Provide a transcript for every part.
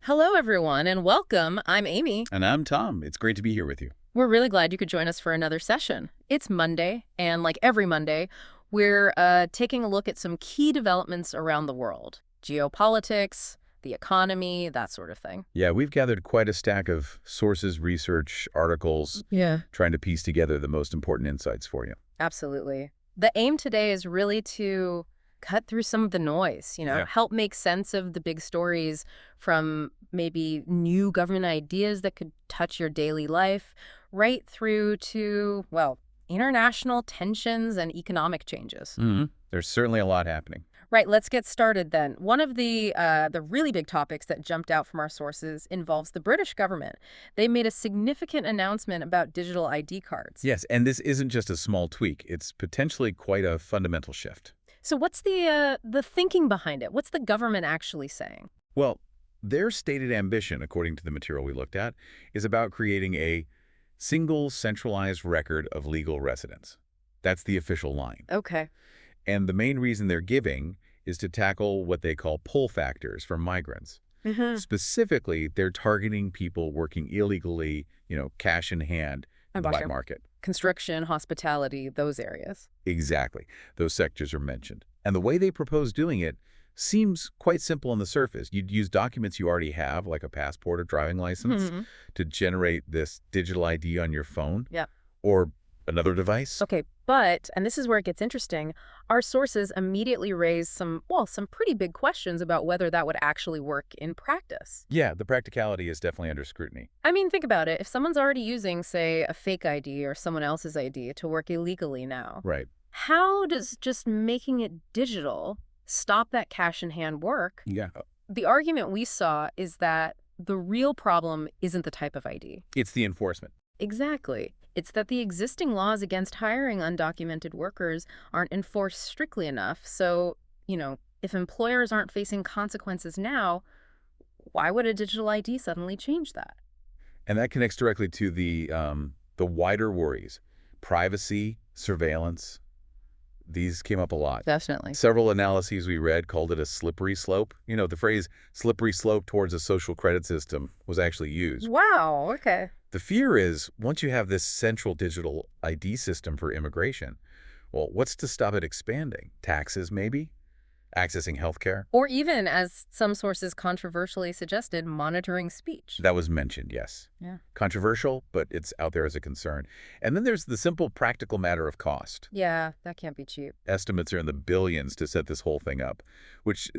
Hello, everyone, and welcome. I'm Amy. And I'm Tom. It's great to be here with you. We're really glad you could join us for another session. It's Monday, and like every Monday, we're taking a look at some key developments around the world. Geopolitics, the economy, that sort of thing. Yeah, we've gathered quite a stack of sources, research, articles, Yeah. trying to piece together the most important insights for you. Absolutely. The aim today is really to cut through some of the noise, Yeah. help make sense of the big stories from maybe new government ideas that could touch your daily life, right through to, well, international tensions and economic changes. There's certainly a lot happening. Right, let's get started then. One of the really big topics that jumped out from our sources involves the British government. They made a significant announcement about digital ID cards. Yes, and this isn't just a small tweak. It's potentially quite a fundamental shift. So what's the thinking behind it? What's the government actually saying? Well, their stated ambition, according to the material we looked at, is about creating a single centralized record of legal residence. That's the official line. Okay. And the main reason they're giving is to tackle what they call pull factors for migrants. Specifically, they're targeting people working illegally, cash in hand in the black market. Construction, hospitality, those areas. Exactly. Those sectors are mentioned. And the way they propose doing it seems quite simple on the surface. You'd use documents you already have, like a passport or driving license, to generate this digital ID on your phone. Yeah. Or another device. Okay, but, and this is where it gets interesting, our sources immediately raise some pretty big questions about whether that would actually work in practice. Yeah, the practicality is definitely under scrutiny. I mean, think about it. If someone's already using, say, a fake ID or someone else's ID to work illegally now, Right. how does just making it digital stop that cash-in-hand work? Yeah. The argument we saw is that the real problem isn't the type of ID. It's the enforcement. Exactly. It's that the existing laws against hiring undocumented workers aren't enforced strictly enough. So, if employers aren't facing consequences now, why would a digital ID suddenly change that? And that connects directly to the wider worries. Privacy, surveillance, these came up a lot. Definitely. Several analyses we read called it a slippery slope. The phrase slippery slope towards a social credit system was actually used. Wow, okay. The fear is, once you have this central digital ID system for immigration, well, what's to stop it expanding? Taxes, maybe? Accessing healthcare? Or even, as some sources controversially suggested, monitoring speech. That was mentioned, yes. Yeah. Controversial, but it's out there as a concern. And then there's the simple practical matter of cost. Yeah, that can't be cheap. Estimates are in the billions to set this whole thing up, which,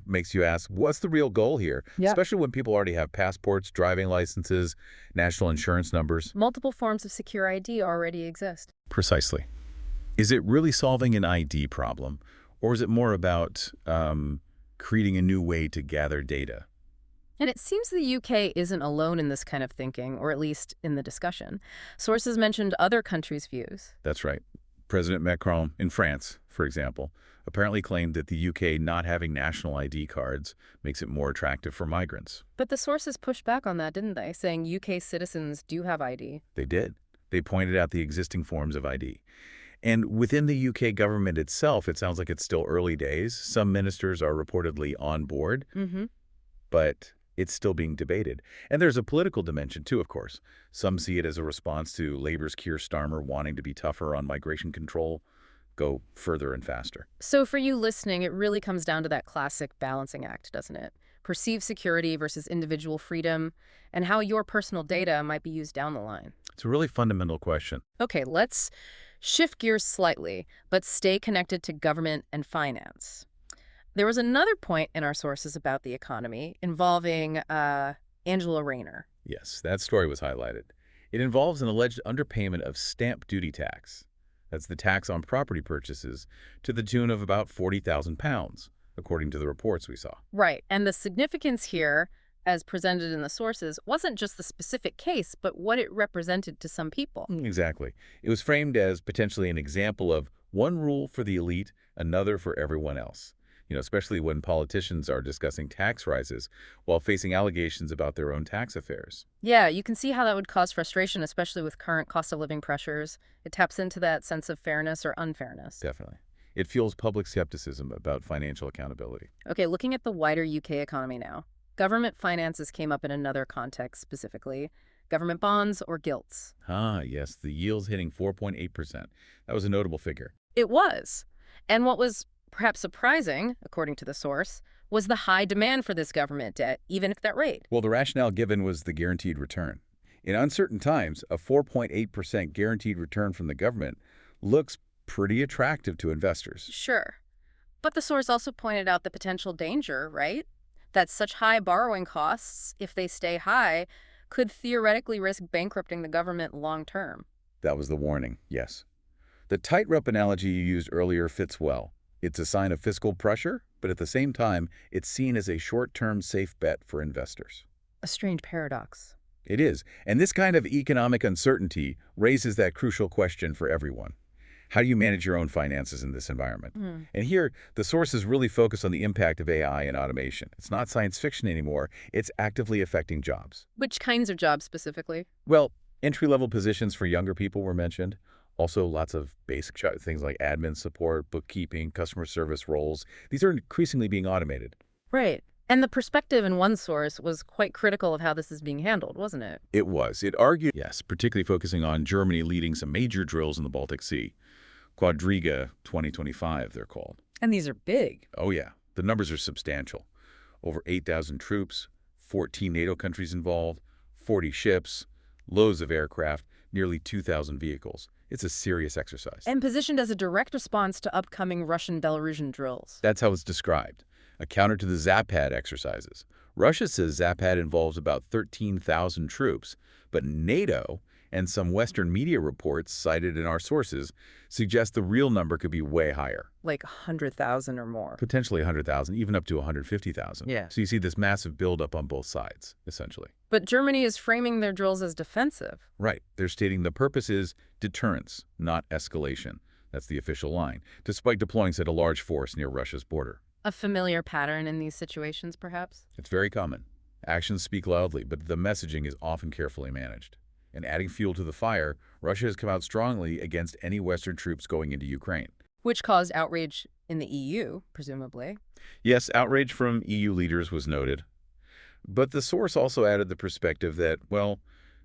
makes you ask, what's the real goal here? Yep. Especially when people already have passports, driving licenses, national insurance numbers. Multiple forms of secure ID already exist. Precisely. Is it really solving an ID problem, or is it more about creating a new way to gather data? And it seems the UK isn't alone in this kind of thinking, or at least in the discussion. Sources mentioned other countries' views. That's right. President Macron in France, for example, apparently claimed that the UK not having national ID cards makes it more attractive for migrants. But the sources pushed back on that, didn't they? Saying UK citizens do have ID. They did. They pointed out the existing forms of ID. And within the UK government itself, it sounds like it's still early days. Some ministers are reportedly on board, but it's still being debated. And there's a political dimension, too, of course. Some see it as a response to Labour's Keir Starmer wanting to be tougher on migration control, go further and faster. So for you listening, it really comes down to that classic balancing act, doesn't it? Perceived security versus individual freedom, and how your personal data might be used down the line. It's a really fundamental question. Okay, let's shift gears slightly, but stay connected to government and finance. There was another point in our sources about the economy involving Angela Rayner. Yes, that story was highlighted. It involves an alleged underpayment of stamp duty tax. That's the tax on property purchases to the tune of about £40,000, according to the reports we saw. Right, and the significance here, as presented in the sources, wasn't just the specific case, but what it represented to some people. Exactly. It was framed as potentially an example of one rule for the elite, another for everyone else. Especially when politicians are discussing tax rises while facing allegations about their own tax affairs. Yeah, you can see how that would cause frustration, especially with current cost of living pressures. It taps into that sense of fairness or unfairness. Definitely. It fuels public skepticism about financial accountability. Okay, looking at the wider UK economy now. Government finances came up in another context specifically. Government bonds or gilts. Ah, yes, the yield's hitting 4.8%. That was a notable figure. It was. And what was perhaps surprising, according to the source, was the high demand for this government debt, even at that rate. Well, the rationale given was the guaranteed return. In uncertain times, a 4.8% guaranteed return from the government looks pretty attractive to investors. Sure. But the source also pointed out the potential danger, right? That such high borrowing costs, if they stay high, could theoretically risk bankrupting the government long term. That was the warning, yes. The tightrope analogy you used earlier fits well. It's a sign of fiscal pressure, but at the same time, it's seen as a short-term safe bet for investors. A strange paradox. It is, and this kind of economic uncertainty raises that crucial question for everyone. How do you manage your own finances in this environment? And here, the sources really focus on the impact of AI and automation. It's not science fiction anymore. It's actively affecting jobs. Which kinds of jobs specifically? Well, entry-level positions for younger people were mentioned. Also, lots of basic things like admin support, bookkeeping, customer service roles. These are increasingly being automated. Right. And the perspective in one source was quite critical of how this is being handled, wasn't it? It was. It argued, yes, particularly focusing on Germany leading some major drills in the Baltic Sea. Quadriga 2025, they're called. And these are big. Oh, yeah. The numbers are substantial. Over 8,000 troops, 14 NATO countries involved, 40 ships, loads of aircraft, nearly 2,000 vehicles. It's a serious exercise. And positioned as a direct response to upcoming Russian-Belarusian drills. That's how it's described, a counter to the Zapad exercises. Russia says Zapad involves about 13,000 troops, but NATO and some Western media reports cited in our sources suggest the real number could be way higher. Like 100,000 or more. Potentially 100,000, even up to 150,000. Yeah. So you see this massive buildup on both sides, essentially. But Germany is framing their drills as defensive. Right. They're stating the purpose is deterrence, not escalation. That's the official line, despite deploying such a large force near Russia's border. A familiar pattern in these situations, perhaps? It's very common. Actions speak loudly, but the messaging is often carefully managed. And adding fuel to the fire, Russia has come out strongly against any Western troops going into Ukraine. Which caused outrage in the EU, presumably. Yes, outrage from EU leaders was noted. But the source also added the perspective that, well,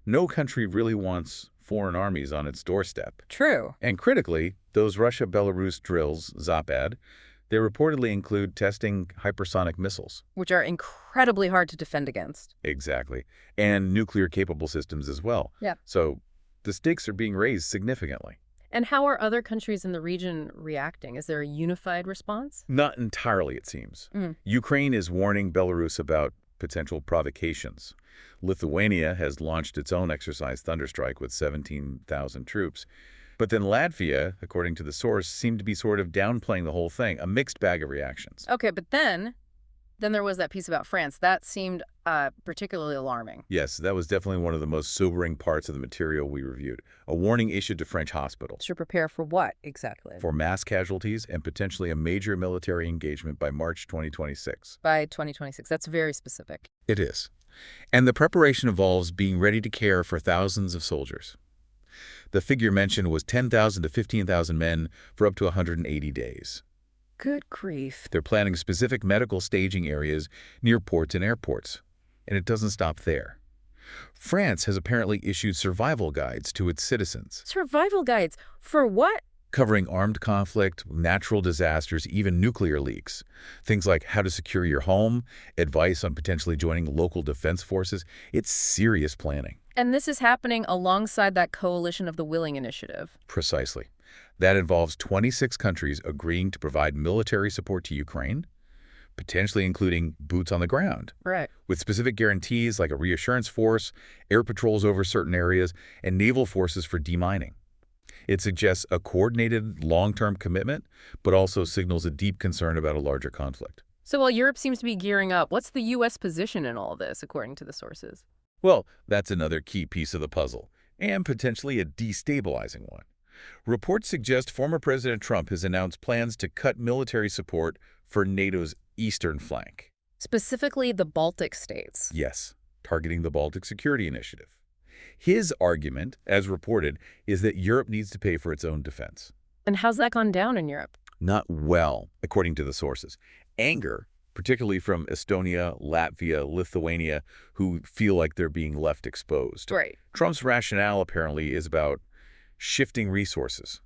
no country really wants foreign armies on its doorstep. True. And critically, those Russia-Belarus drills, Zapad, they reportedly include testing hypersonic missiles. Which are incredibly hard to defend against. Exactly. And nuclear-capable systems as well. Yeah. So the stakes are being raised significantly. And how are other countries in the region reacting? Is there a unified response? Not entirely, it seems. Ukraine is warning Belarus about potential provocations. Lithuania has launched its own exercise Thunderstrike with 17,000 troops. But then Latvia, according to the source, seemed to be sort of downplaying the whole thing, a mixed bag of reactions. Okay, but then there was that piece about France. That seemed particularly alarming. Yes, that was definitely one of the most sobering parts of the material we reviewed. A warning issued to French hospitals. To prepare for what, exactly? For mass casualties and potentially a major military engagement by March 2026. By 2026. That's very specific. It is. And the preparation involves being ready to care for thousands of soldiers. The figure mentioned was 10,000 to 15,000 men for up to 180 days. Good grief. They're planning specific medical staging areas near ports and airports. And it doesn't stop there. France has apparently issued survival guides to its citizens. Survival guides? For what? Covering armed conflict, natural disasters, even nuclear leaks. Things like how to secure your home, advice on potentially joining local defense forces. It's serious planning. And this is happening alongside that Coalition of the Willing initiative. Precisely. That involves 26 countries agreeing to provide military support to Ukraine, potentially including boots on the ground. Right. With specific guarantees like a reassurance force, air patrols over certain areas, and naval forces for demining. It suggests a coordinated, long-term commitment, but also signals a deep concern about a larger conflict. So while Europe seems to be gearing up, what's the U.S. position in all of this, according to the sources? Well, that's another key piece of the puzzle, and potentially a destabilizing one. Reports suggest former President Trump has announced plans to cut military support for NATO's eastern flank. Specifically the Baltic states. Yes, targeting the Baltic Security Initiative. His argument, as reported, is that Europe needs to pay for its own defense. And how's that gone down in Europe? Not well, according to the sources. Anger, particularly from Estonia, Latvia, Lithuania, who feel like they're being left exposed. Right. Trump's rationale apparently is about shifting resources,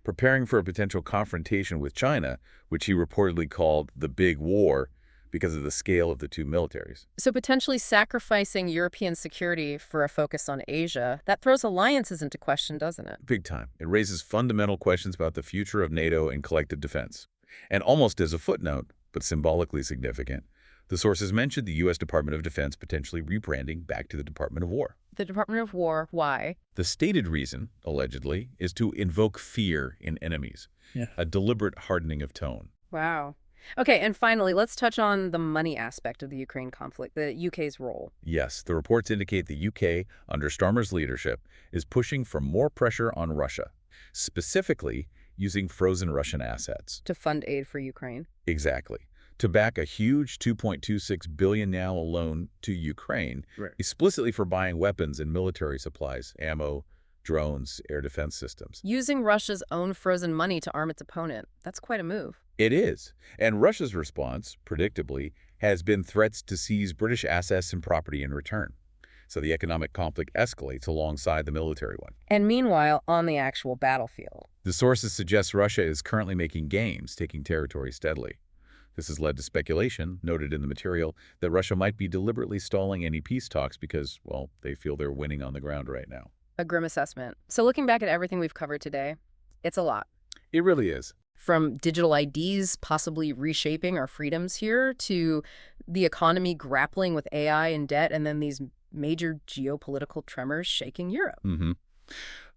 preparing for a potential confrontation with China, which he reportedly called the big war because of the scale of the two militaries. So potentially sacrificing European security for a focus on Asia, that throws alliances into question, doesn't it? Big time. It raises fundamental questions about the future of NATO and collective defense. And almost as a footnote, but symbolically significant, the sources mentioned the U.S. Department of Defense potentially rebranding back to the Department of War. The Department of War, why? The stated reason, allegedly, is to invoke fear in enemies, a deliberate hardening of tone. Wow. Okay, and finally, let's touch on the money aspect of the Ukraine conflict, the UK's role. Yes, the reports indicate the UK, under Starmer's leadership, is pushing for more pressure on Russia, specifically using frozen Russian assets. To fund aid for Ukraine. Exactly. To back a huge $2.26 billion now loan to Ukraine, explicitly for buying weapons and military supplies, ammo, drones, air defense systems. Using Russia's own frozen money to arm its opponent. That's quite a move. It is. And Russia's response, predictably, has been threats to seize British assets and property in return. So the economic conflict escalates alongside the military one. And meanwhile, on the actual battlefield. The sources suggest Russia is currently making gains, taking territory steadily. This has led to speculation, noted in the material, that Russia might be deliberately stalling any peace talks because, well, they feel they're winning on the ground right now. A grim assessment. So looking back at everything we've covered today, it's a lot. It really is. From digital IDs possibly reshaping our freedoms here to the economy grappling with AI and debt, and then these major geopolitical tremors shaking Europe.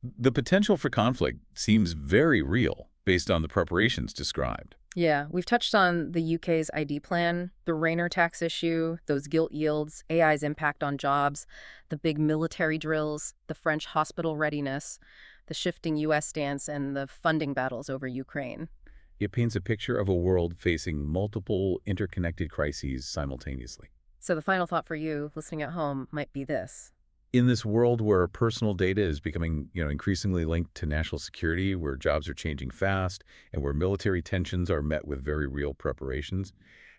The potential for conflict seems very real based on the preparations described. Yeah, we've touched on the UK's ID plan, the Rayner tax issue, those gilt yields, AI's impact on jobs, the big military drills, the French hospital readiness, the shifting U.S. stance, and the funding battles over Ukraine. It paints a picture of a world facing multiple interconnected crises simultaneously. So the final thought for you, listening at home, might be this. In this world where personal data is becoming, increasingly linked to national security, where jobs are changing fast, and where military tensions are met with very real preparations,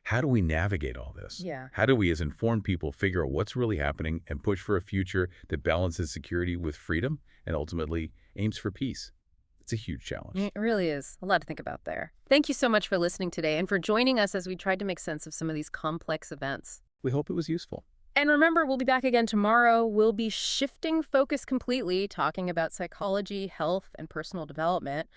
how do we navigate all this? Yeah. How do we, as informed people, figure out what's really happening and push for a future that balances security with freedom and ultimately aims for peace? It's a huge challenge. It really is. A lot to think about there. Thank you so much for listening today and for joining us as we tried to make sense of some of these complex events. We hope it was useful. And remember, we'll be back again tomorrow. We'll be shifting focus completely, talking about psychology, health, and personal development.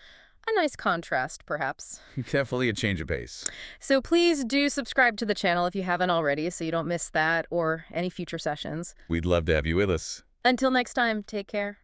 A nice contrast, perhaps. Definitely a change of pace. So please do subscribe to the channel if you haven't already so you don't miss that or any future sessions. We'd love to have you with us. Until next time, take care.